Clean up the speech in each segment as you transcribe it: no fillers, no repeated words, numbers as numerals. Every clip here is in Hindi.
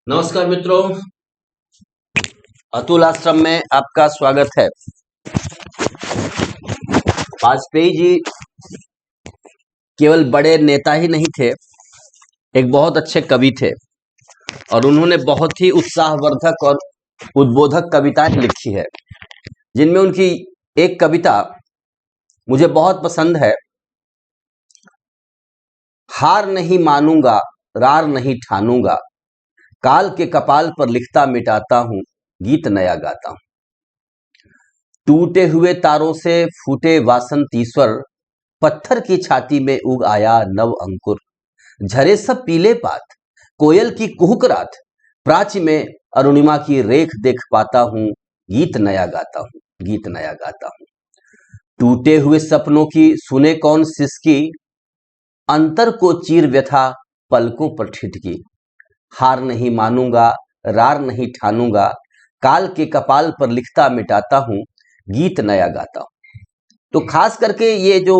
नमस्कार मित्रों, अतुल आश्रम में आपका स्वागत है। वाजपेयी जी केवल बड़े नेता ही नहीं थे, एक बहुत अच्छे कवि थे और उन्होंने बहुत ही उत्साहवर्धक और उद्बोधक कविताएं लिखी है, जिनमें उनकी एक कविता मुझे बहुत पसंद है। हार नहीं मानूंगा, रार नहीं ठानूंगा, काल के कपाल पर लिखता मिटाता हूं, गीत नया गाता हूं। टूटे हुए तारों से फूटे वासंतीश्वर, पत्थर की छाती में उग आया नव अंकुर। झरे सब पीले पात, कोयल की कुहुक रात, प्राची में अरुणिमा की रेख देख पाता हूं, गीत नया गाता हूं, गीत नया गाता हूं। टूटे हुए सपनों की सुने कौन सिसकी, अंतर को चीर व्यथा पलकों पर ठिठकी। हार नहीं मानूंगा, रार नहीं ठानूंगा, काल के कपाल पर लिखता मिटाता हूं, गीत नया गाता हूं। तो खास करके ये जो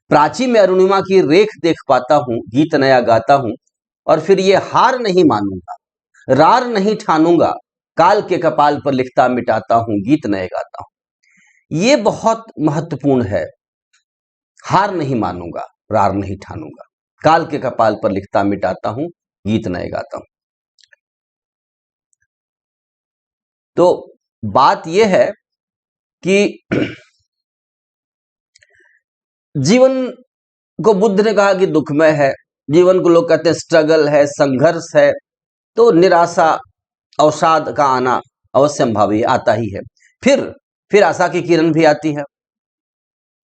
प्राची में अरुणिमा की रेख देख पाता हूं, गीत नया गाता हूं, और फिर ये हार नहीं मानूंगा, रार नहीं ठानूंगा, काल के कपाल पर लिखता मिटाता हूं, गीत नया गाता हूं, ये बहुत महत्वपूर्ण है। हार नहीं मानूंगा, रार नहीं ठानूंगा, काल के कपाल पर लिखता मिटाता हूं, गीत नए गाता हूं। तो बात यह है कि जीवन को बुद्ध ने कहा कि दुखमय है, जीवन को लोग कहते हैं स्ट्रगल है, संघर्ष है, तो निराशा अवसाद का आना अवश्यंभावी आता ही है। फिर आशा की किरण भी आती है।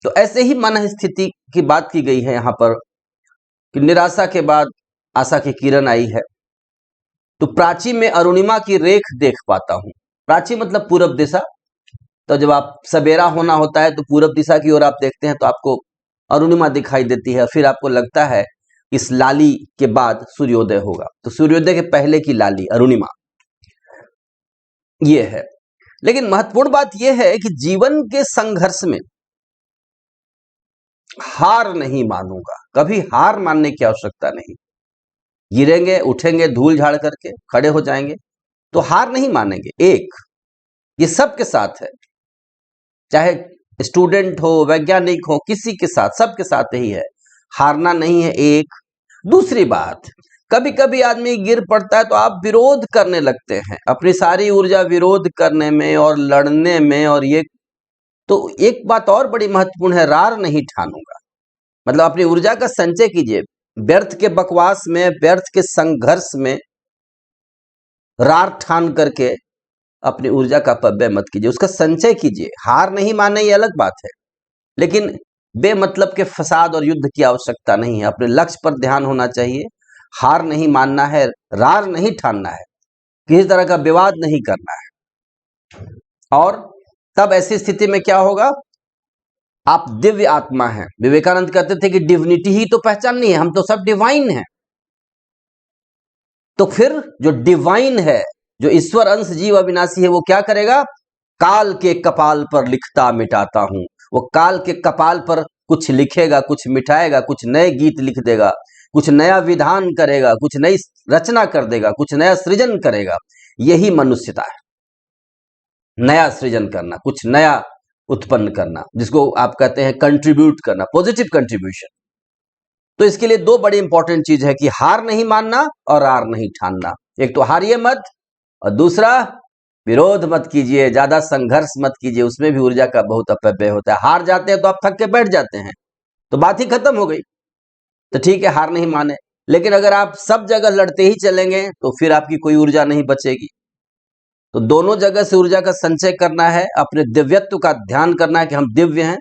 तो ऐसे ही मन स्थिति की बात की गई है यहां पर कि निराशा के बाद आशा की किरण आई है। तो प्राची में अरुणिमा की रेख देख पाता हूं। प्राची मतलब पूरब दिशा। तो जब आप सवेरा होना होता है तो पूरब दिशा की ओर आप देखते हैं तो आपको अरुणिमा दिखाई देती है। फिर आपको लगता है इस लाली के बाद सूर्योदय होगा, तो सूर्योदय के पहले की लाली अरुणिमा ये है। लेकिन महत्वपूर्ण बात यह है कि जीवन के संघर्ष में हार नहीं मानूंगा, कभी हार मानने की आवश्यकता नहीं। गिरेंगे, उठेंगे, धूल झाड़ करके खड़े हो जाएंगे, तो हार नहीं मानेंगे। ये सबके साथ है, चाहे स्टूडेंट हो, वैज्ञानिक हो, किसी के साथ, सबके साथ ही है, हारना नहीं है। एक दूसरी बात, कभी कभी आदमी गिर पड़ता है तो आप विरोध करने लगते हैं, अपनी सारी ऊर्जा विरोध करने में और लड़ने में। और ये तो एक बात और बड़ी महत्वपूर्ण है, रार नहीं ठानूंगा, मतलब अपनी ऊर्जा का संचय कीजिए। व्यर्थ के बकवास में, व्यर्थ के संघर्ष में रार ठान करके अपनी ऊर्जा का अपव्यय मत कीजिए, उसका संचय कीजिए। हार नहीं माने ये अलग बात है, लेकिन बेमतलब के फसाद और युद्ध की आवश्यकता नहीं है। अपने लक्ष्य पर ध्यान होना चाहिए। हार नहीं मानना है, रार नहीं ठानना है, किसी तरह का विवाद नहीं करना है। और तब ऐसी स्थिति में क्या होगा, आप दिव्य आत्मा हैं। विवेकानंद कहते थे कि डिविनिटी ही तो पहचान नहीं है, हम तो सब डिवाइन हैं। तो फिर जो डिवाइन है, जो ईश्वर अंश जीव अविनाशी है, वो क्या करेगा, काल के कपाल पर लिखता मिटाता हूं। वो काल के कपाल पर कुछ लिखेगा, कुछ मिटाएगा, कुछ नए गीत लिख देगा, कुछ नया विधान करेगा, कुछ नई रचना कर देगा, कुछ नया सृजन करेगा। यही मनुष्यता है, नया सृजन करना, कुछ नया उत्पन्न करना, जिसको आप कहते हैं कंट्रीब्यूट करना, पॉजिटिव कंट्रीब्यूशन। तो इसके लिए दो बड़ी इंपॉर्टेंट चीज है कि हार नहीं मानना और रार नहीं ठानना। एक तो हारिए मत, और दूसरा विरोध मत कीजिए, ज्यादा संघर्ष मत कीजिए, उसमें भी ऊर्जा का बहुत अपव्यय होता है। हार जाते हैं तो आप थक के बैठ जाते हैं, तो बात ही खत्म हो गई। तो ठीक है, हार नहीं माने, लेकिन अगर आप सब जगह लड़ते ही चलेंगे तो फिर आपकी कोई ऊर्जा नहीं बचेगी। तो दोनों जगह से ऊर्जा का संचय करना है, अपने दिव्यत्व का ध्यान करना है कि हम दिव्य हैं।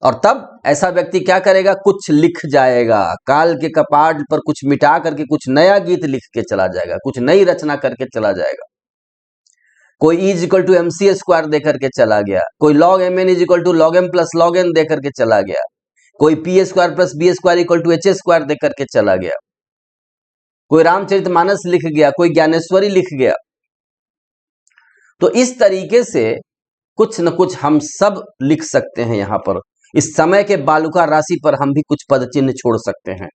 और तब ऐसा व्यक्ति क्या करेगा, कुछ लिख जाएगा, काल के कपाट पर कुछ मिटा करके कुछ नया गीत लिख के चला जाएगा, कुछ नई रचना करके चला जाएगा। कोई E equal to MC square दे करके चला गया, कोई log mn equal to log m plus log n दे करके चला गया, कोई P square plus B square equal to H square दे करके चला गया, कोई रामचरितमानस लिख गया, कोई ज्ञानेश्वरी लिख गया। तो इस तरीके से कुछ न कुछ हम सब लिख सकते हैं। यहां पर इस समय के बालुका राशि पर हम भी कुछ पद चिन्ह छोड़ सकते हैं,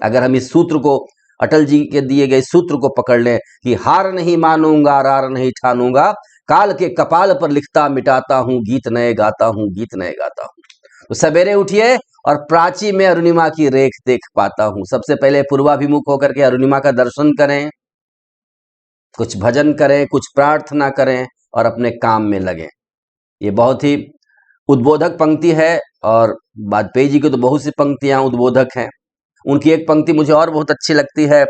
अगर हम इस सूत्र को अटल जी के दिए गए सूत्र को पकड़ लें कि हार नहीं मानूंगा, रार नहीं ठानूंगा, काल के कपाल पर लिखता मिटाता हूं, गीत नए गाता हूं, गीत नए गाता हूं। तो सवेरे उठिए और प्राची में अरुणिमा की रेख देख पाता हूं। सबसे पहले पूर्वाभिमुख होकर के अरुणिमा का दर्शन करें, कुछ भजन करें, कुछ प्रार्थना करें और अपने काम में लगें। ये बहुत ही उद्बोधक पंक्ति है और वाजपेयी जी की तो बहुत सी पंक्तियां उद्बोधक हैं। उनकी एक पंक्ति मुझे और बहुत अच्छी लगती है।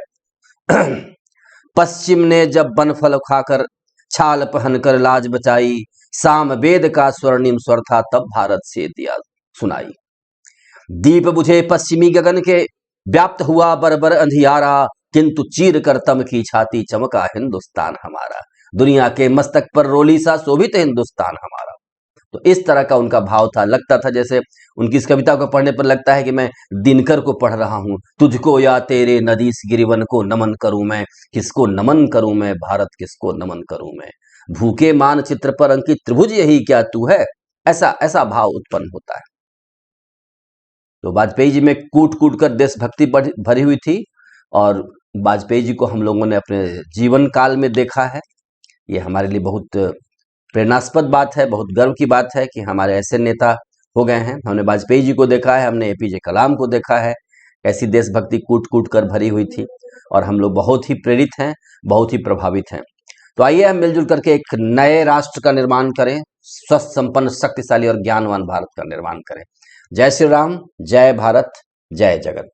पश्चिम ने जब बनफल खाकर छाल पहनकर लाज बचाई, साम वेद का स्वर्णिम स्वर था तब भारत से दिया सुनाई। दीप बुझे पश्चिमी गगन के, व्याप्त हुआ बरबर अंधियारा, किंतु चीर कर तम की छाती चमका हिंदुस्तान हमारा। दुनिया के मस्तक पर रोली सा शोभित हिंदुस्तान हमारा। तो इस तरह का उनका भाव था। लगता था जैसे उनकी इस कविता को पढ़ने पर लगता है कि मैं दिनकर को पढ़ रहा हूं। तुझको या तेरे नदीस गिरिवन को नमन करूं मैं, किसको नमन करूं मैं, भारत किसको नमन करूं मैं। भूखे मानचित्र पर अंकित त्रिभुज यही क्या तू है, ऐसा ऐसा भाव उत्पन्न होता है। तो वाजपेयी जी में कूट कूट कर देशभक्ति भरी हुई थी और वाजपेयी जी को हम लोगों ने अपने जीवन काल में देखा है। ये हमारे लिए बहुत प्रेरणास्पद बात है, बहुत गर्व की बात है कि हमारे ऐसे नेता हो गए हैं। हमने वाजपेयी जी को देखा है, हमने एपीजे कलाम को देखा है, ऐसी देशभक्ति कूट कूट कर भरी हुई थी और हम लोग बहुत ही प्रेरित हैं, बहुत ही प्रभावित हैं। तो आइए हम मिलजुल करके एक नए राष्ट्र का निर्माण करें, स्वस्थ, संपन्न, शक्तिशाली और ज्ञानवान भारत का निर्माण करें। जय श्री राम, जय भारत, जय जगत।